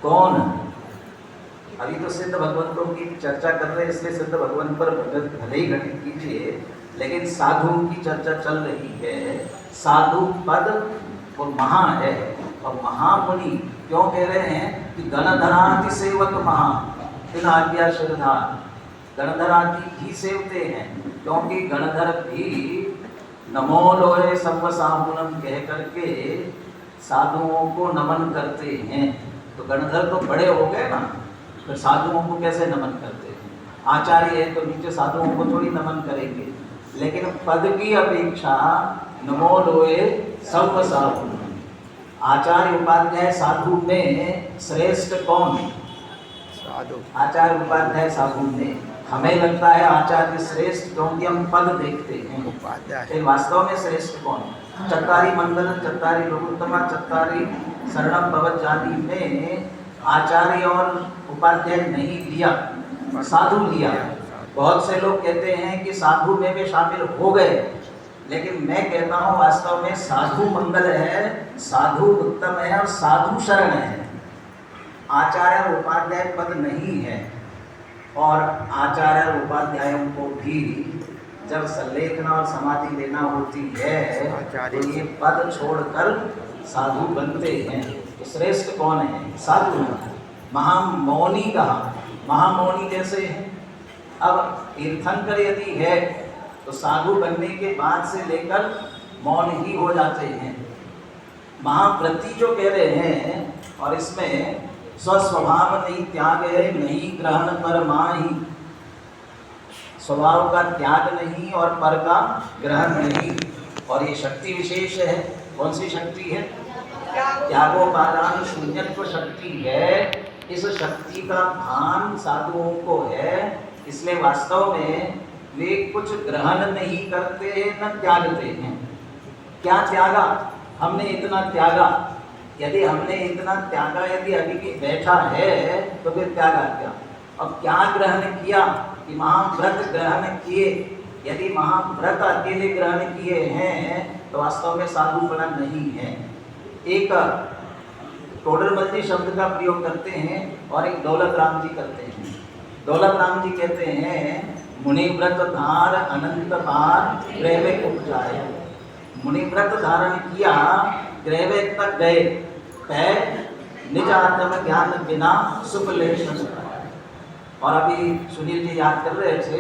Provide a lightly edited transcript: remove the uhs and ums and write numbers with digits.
कौन? अभी तो सिद्ध भगवंतों की चर्चा कर रहे हैं, इसलिए सिद्ध भगवंत पर भले ही घटित कीजिए, लेकिन साधु की चर्चा चल रही है। साधु पद वो महा है, और महामुनि क्यों कह रहे हैं कि गणधराति सेवक महा बिन आज्ञा श्रद्धान। गणधराति ही सेवते हैं, क्योंकि गणधर भी नमो लोहे सर्वसाहुनम कह करके साधुओं को नमन करते हैं। तो गणधर तो बड़े हो गए ना, फिर साधुओं को कैसे नमन करते हैं? आचार्य है तो नीचे साधुओं को थोड़ी नमन करेंगे। लेकिन पद की अपेक्षा नमो लोहे सर्वसाहुनम, आचार्य उपाध्याय साधु में श्रेष्ठ कौन? साधु। आचार्य उपाध्याय साधु में हमें लगता है आचार्य श्रेष्ठ, क्योंकि हम पद देखते हैं। फिर वास्तव में श्रेष्ठ कौन? चत्तारी मंगल, चत्तारी लघुत्तमा, चत्तारी शरणम भवज्जाति में आचार्य और उपाध्याय नहीं लिया, साधु लिया। बहुत से लोग कहते हैं कि साधु में भी शामिल हो गए, लेकिन मैं कहता हूँ वास्तव में साधु मंगल है, साधु उत्तम है और साधु शरण है। आचार्य और उपाध्याय पद नहीं है। और आचार्य और उपाध्यायों को भी जब संलेखना और समाधि लेना होती है तो ये पद छोड़कर साधु बनते हैं। तो श्रेष्ठ कौन है? साधु। महामौनी कहा, महामौनी जैसे हैं। अब तीर्थंकर यदि है तो साधु बनने के बाद से लेकर मौन ही हो जाते हैं। महाव्रती जो कह रहे हैं, और इसमें स्वस्वभाव नहीं त्याग है, नहीं ग्रहण पर माही, स्वभाव का त्याग नहीं और पर का ग्रहण नहीं। और ये शक्ति विशेष है। कौन सी शक्ति है? त्यागोपादान शून्यत्व शक्ति है। इस शक्ति का भान साधुओं को है, इसलिए वास्तव में वे कुछ ग्रहण नहीं करते हैं न त्यागते हैं। क्या त्यागा? हमने इतना त्यागा। यदि हमने इतना त्यागा, यदि अभी भी बैठा है तो फिर त्यागा क्या? अब क्या ग्रहण किया कि महाव्रत ग्रहण किए। यदि महाव्रत अकेले ग्रहण किए हैं तो वास्तव में साधुपना नहीं है। एक टोडरमल जी शब्द का प्रयोग करते हैं और एक दौलत राम जी करते हैं। दौलत राम जी कहते हैं मुनिव्रत धार अनंत पार ग्रहवे उपजाए। मुनिव्रत धारण किया, ग्रहवे तक गए, पैर निज आत्म ज्ञान बिना सुख लेशन। और अभी सुनील जी याद कर रहे थे